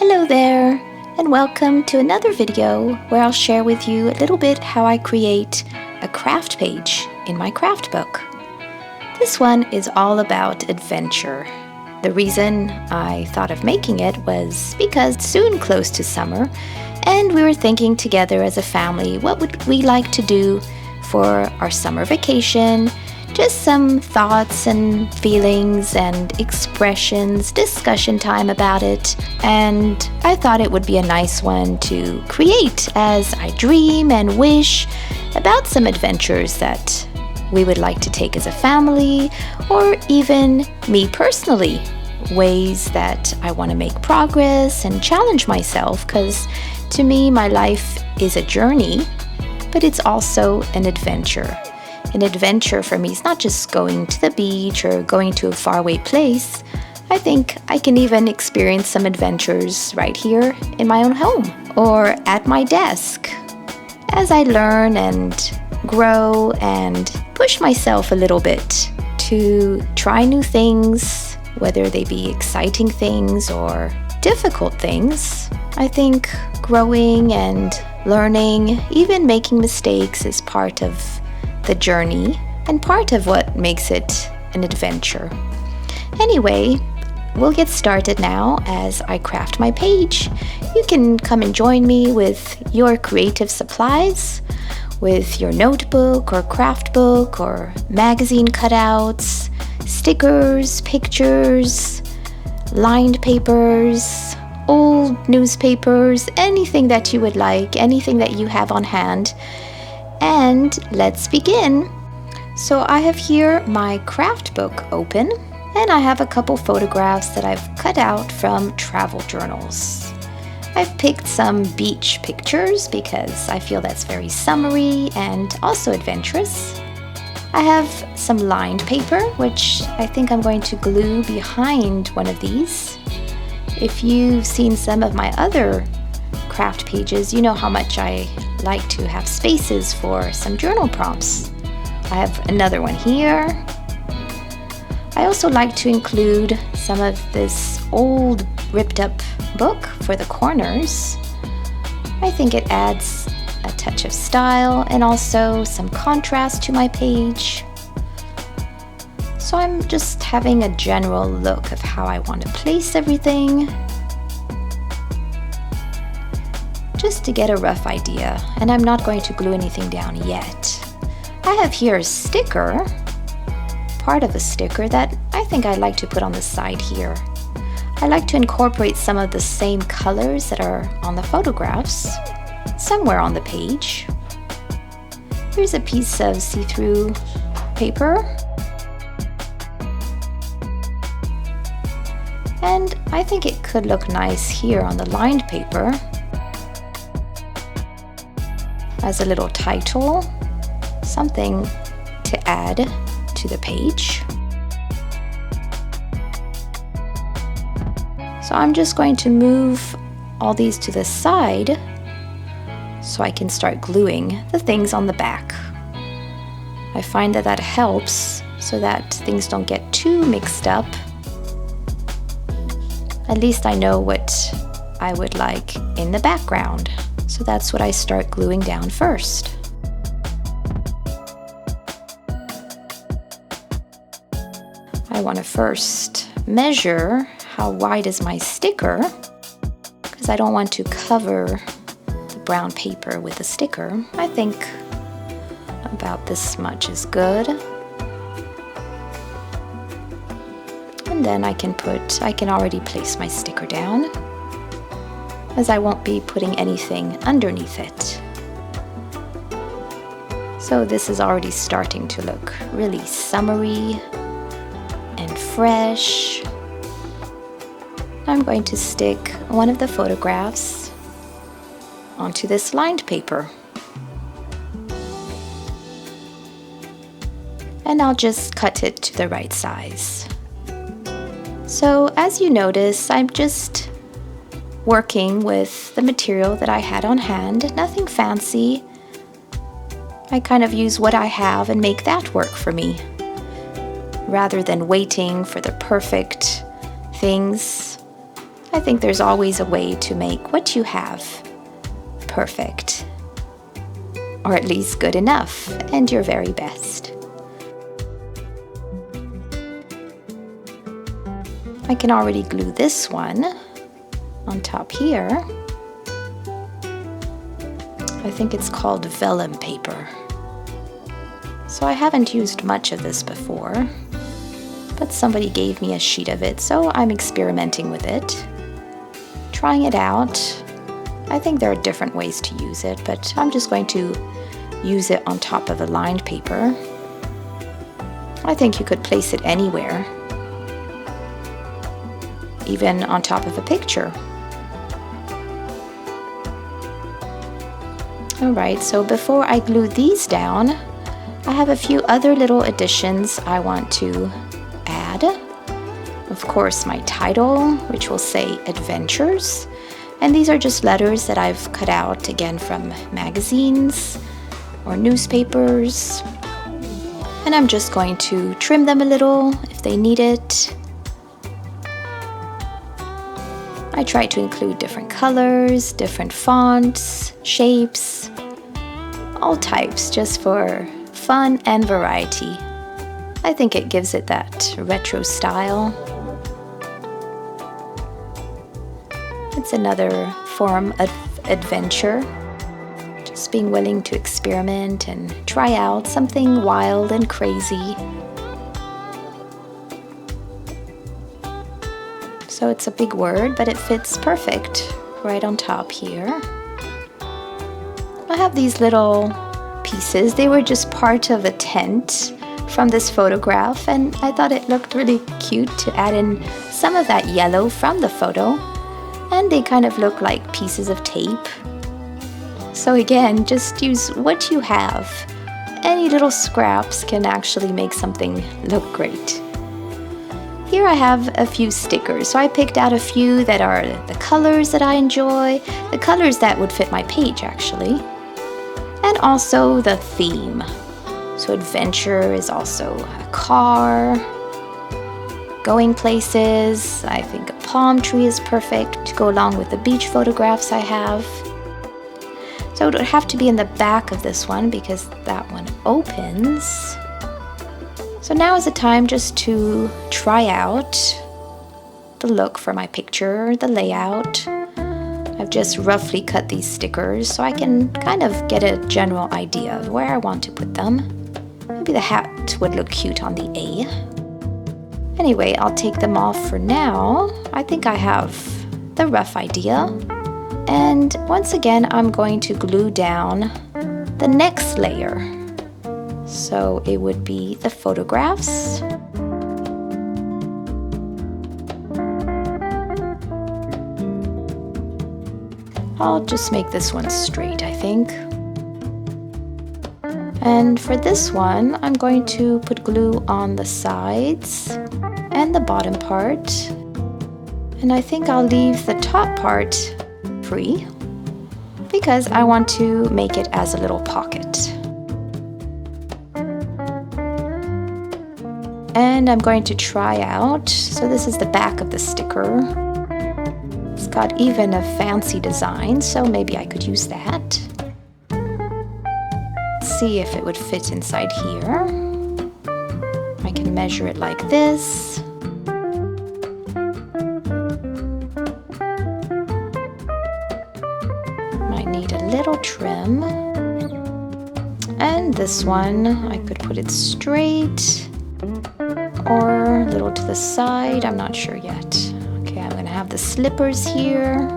Hello there, and welcome to another video where I'll share with you a little bit how I create a craft page in my craft book. This one is all about adventure. The reason I thought of making it was because it's soon close to summer, and we were thinking together as a family, what would we like to do for our summer vacation? Just some thoughts and feelings and expressions, discussion time about it, and I thought it would be a nice one to create as I dream and wish about some adventures that we would like to take as a family, or even me personally, ways that I want to make progress and challenge myself, because to me my life is a journey, but it's also an adventure. An adventure for me is not just going to the beach or going to a faraway place. I think I can even experience some adventures right here in my own home or at my desk as I learn and grow and push myself a little bit to try new things, whether they be exciting things or difficult things. I think growing and learning, even making mistakes, is part of the journey and part of what makes it an adventure. Anyway, we'll get started now as I craft my page. You can come and join me with your creative supplies, with your notebook or craft book or magazine cutouts, stickers, pictures, lined papers, old newspapers, anything that you would like, anything that you have on hand. And let's begin. So I have here my craft book open, and I have a couple photographs that I've cut out from travel journals. I've picked some beach pictures because I feel that's very summery and also adventurous. I have some lined paper, which I think I'm going to glue behind one of these. If you've seen some of my other craft pages, you know how much I like to have spaces for some journal prompts. I have another one here. I also like to include some of this old ripped up book for the corners. I think it adds a touch of style and also some contrast to my page. So I'm just having a general look of how I want to place everything, just to get a rough idea, and I'm not going to glue anything down yet. I have here a sticker, part of a sticker that I think I'd like to put on the side here. I like to incorporate some of the same colors that are on the photographs somewhere on the page. Here's a piece of see-through paper, and I think it could look nice here on the lined paper as a little title, something to add to the page. So I'm just going to move all these to the side so I can start gluing the things on the back. I find that helps so that things don't get too mixed up. At least I know what I would like in the background. So that's what I start gluing down first. I want to first measure how wide is my sticker, because I don't want to cover the brown paper with the sticker. I think about this much is good. And then I can already place my sticker down, as I won't be putting anything underneath it. So this is already starting to look really summery and fresh. I'm going to stick one of the photographs onto this lined paper. And I'll just cut it to the right size. So as you notice, I'm just working with the material that I had on hand, nothing fancy. I kind of use what I have and make that work for me, rather than waiting for the perfect things. I think there's always a way to make what you have perfect, or at least good enough, and your very best. I can already glue this one on top here. I think it's called vellum paper. So I haven't used much of this before, but somebody gave me a sheet of it, so I'm experimenting with it, trying it out. I think there are different ways to use it, but I'm just going to use it on top of the lined paper. I think you could place it anywhere, even on top of a picture. Alright, so before I glue these down, I have a few other little additions I want to add. Of course, my title, which will say Adventures. And these are just letters that I've cut out, again, from magazines or newspapers. And I'm just going to trim them a little if they need it. I try to include different colors, different fonts, shapes, all types, just for fun and variety. I think it gives it that retro style. It's another form of adventure, just being willing to experiment and try out something wild and crazy. So it's a big word, but it fits perfect right on top here. I have these little pieces. They were just part of a tent from this photograph, and I thought it looked really cute to add in some of that yellow from the photo. And they kind of look like pieces of tape. So again, just use what you have. Any little scraps can actually make something look great. Here I have a few stickers. So I picked out a few that are the colors that I enjoy, the colors that would fit my page actually, and also the theme. So adventure is also a car, going places. I think a palm tree is perfect to go along with the beach photographs I have. So it would have to be in the back of this one because that one opens. So now is the time just to try out the look for my picture, the layout. I've just roughly cut these stickers so I can kind of get a general idea of where I want to put them. Maybe the hat would look cute on the A. Anyway, I'll take them off for now. I think I have the rough idea. And once again, I'm going to glue down the next layer. So it would be the photographs. I'll just make this one straight, I think. And for this one, I'm going to put glue on the sides and the bottom part. And I think I'll leave the top part free because I want to make it as a little pocket. And I'm going to try out, so this is the back of the sticker. It's got even a fancy design, so maybe I could use that. See if it would fit inside here. I can measure it like this. Might need a little trim. And this one, I could put it straight or a little to the side. I'm not sure yet. Okay, I'm gonna have the slippers here.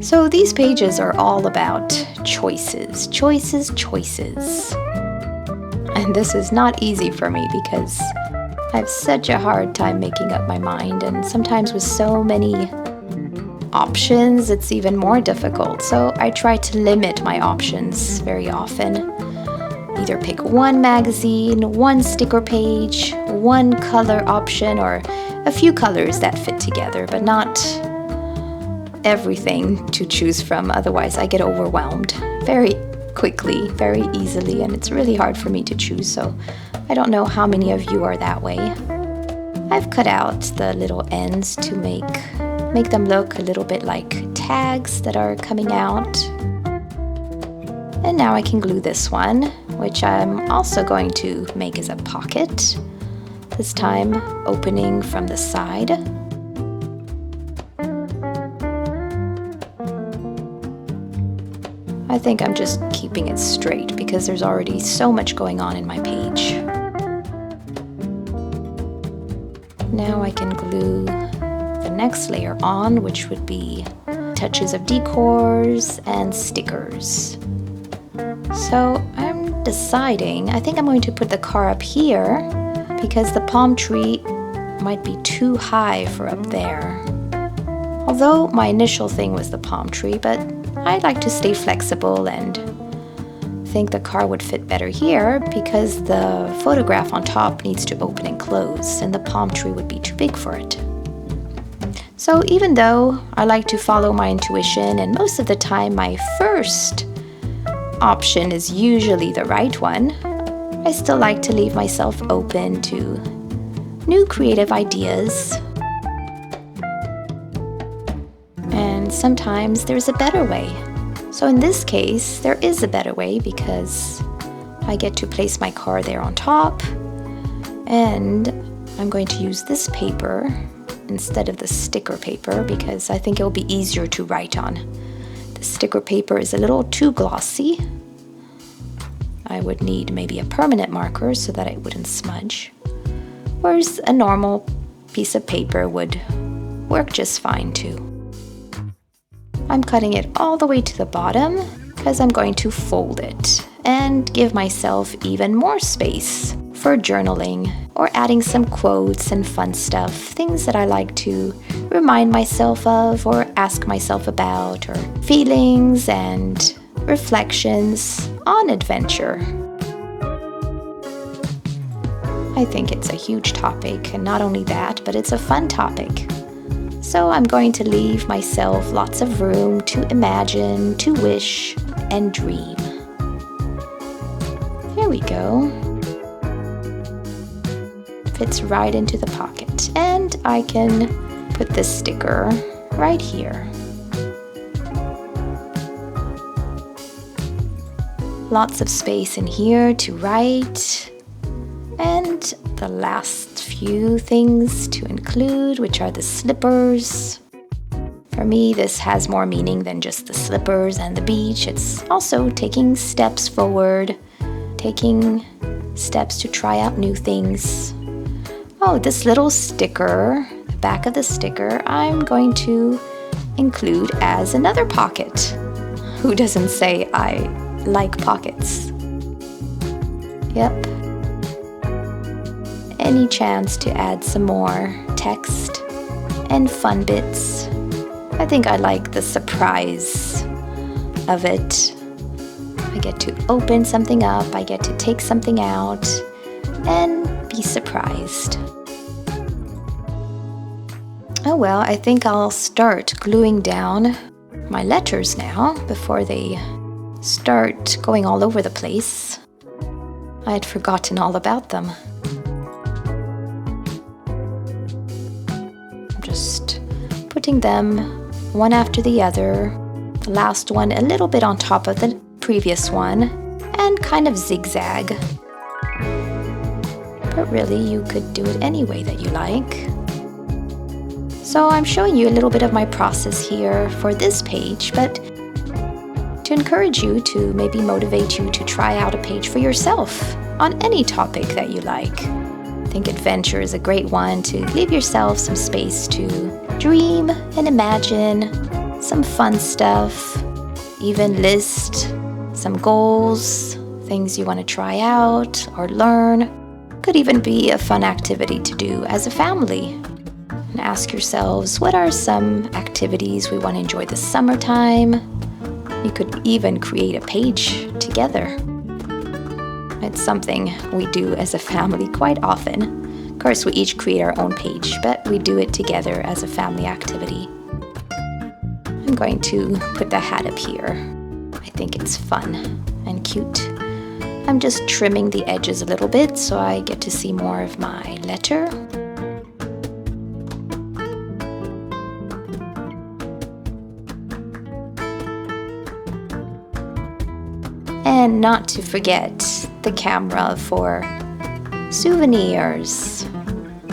So these pages are all about choices, choices, choices. And this is not easy for me because I have such a hard time making up my mind, and sometimes with so many options, it's even more difficult. So I try to limit my options very often. Either pick one magazine, one sticker page, one color option, or a few colors that fit together, but not everything to choose from. Otherwise, I get overwhelmed very quickly, very easily, and it's really hard for me to choose. So I don't know how many of you are that way. I've cut out the little ends to make make them look a little bit like tags that are coming out. And now I can glue this one, which I'm also going to make as a pocket, this time opening from the side. I think I'm just keeping it straight because there's already so much going on in my page. Now I can glue the next layer on, which would be touches of decors and stickers. So I'm deciding, I think I'm going to put the car up here because the palm tree might be too high for up there. Although my initial thing was the palm tree, but I like to stay flexible and think the car would fit better here because the photograph on top needs to open and close and the palm tree would be too big for it. So even though I like to follow my intuition and most of the time my first option is usually the right one, I still like to leave myself open to new creative ideas. And sometimes there's a better way. So in this case, there is a better way because I get to place my car there on top, and I'm going to use this paper instead of the sticker paper because I think it'll be easier to write on. The sticker paper is a little too glossy. I would need maybe a permanent marker so that it wouldn't smudge, whereas a normal piece of paper would work just fine too. I'm cutting it all the way to the bottom because I'm going to fold it and give myself even more space for journaling or adding some quotes and fun stuff, things that I like to remind myself of or ask myself about, or feelings and reflections on adventure. I think it's a huge topic, and not only that, but it's a fun topic. So I'm going to leave myself lots of room to imagine, to wish, and dream. Here we go. Fits right into the pocket. And I can put this sticker right here. Lots of space in here to write. And the last few things to include, which are the slippers. For me, this has more meaning than just the slippers and the beach. It's also taking steps forward, taking steps to try out new things. Oh, this little sticker, the back of the sticker, I'm going to include as another pocket. Who doesn't say I like pockets? Yep. Any chance to add some more text and fun bits. I think I like the surprise of it. I get to open something up, I get to take something out, and be surprised. Oh well, I think I'll start gluing down my letters now before they start going all over the place. I had forgotten all about them. Just putting them one after the other, the last one a little bit on top of the previous one, and kind of zigzag. But really, you could do it any way that you like. So I'm showing you a little bit of my process here for this page, but to encourage you, to maybe motivate you to try out a page for yourself on any topic that you like. I think adventure is a great one to leave yourself some space to dream and imagine some fun stuff, even list some goals, things you want to try out or learn. Could even be a fun activity to do as a family. And ask yourselves, what are some activities we want to enjoy this summertime? You could even create a page together. It's something we do as a family quite often. Of course, we each create our own page, but we do it together as a family activity. I'm going to put the hat up here. I think it's fun and cute. I'm just trimming the edges a little bit so I get to see more of my letter. And not to forget the camera for souvenirs.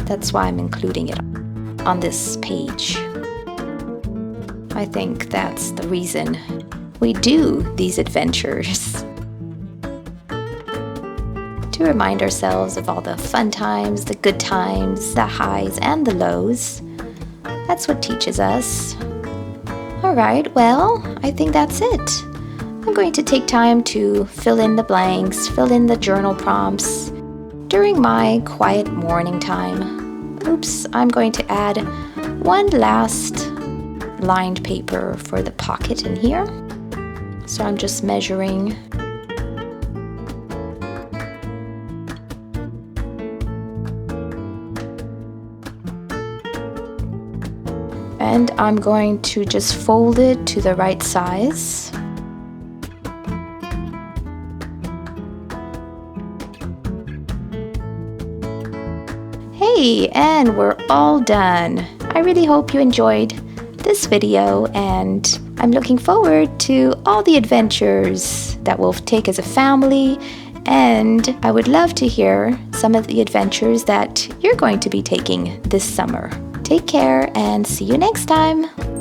That's why I'm including it on this page. I think that's the reason we do these adventures. To remind ourselves of all the fun times, the good times, the highs and the lows. That's what teaches us. Alright, well, I think that's it. I'm going to take time to fill in the blanks, fill in the journal prompts during my quiet morning time. Oops, I'm going to add one last lined paper for the pocket in here. So I'm just measuring. And I'm going to just fold it to the right size. Hey, and we're all done. I really hope you enjoyed this video, and I'm looking forward to all the adventures that we'll take as a family, and I would love to hear some of the adventures that you're going to be taking this summer. Take care and see you next time.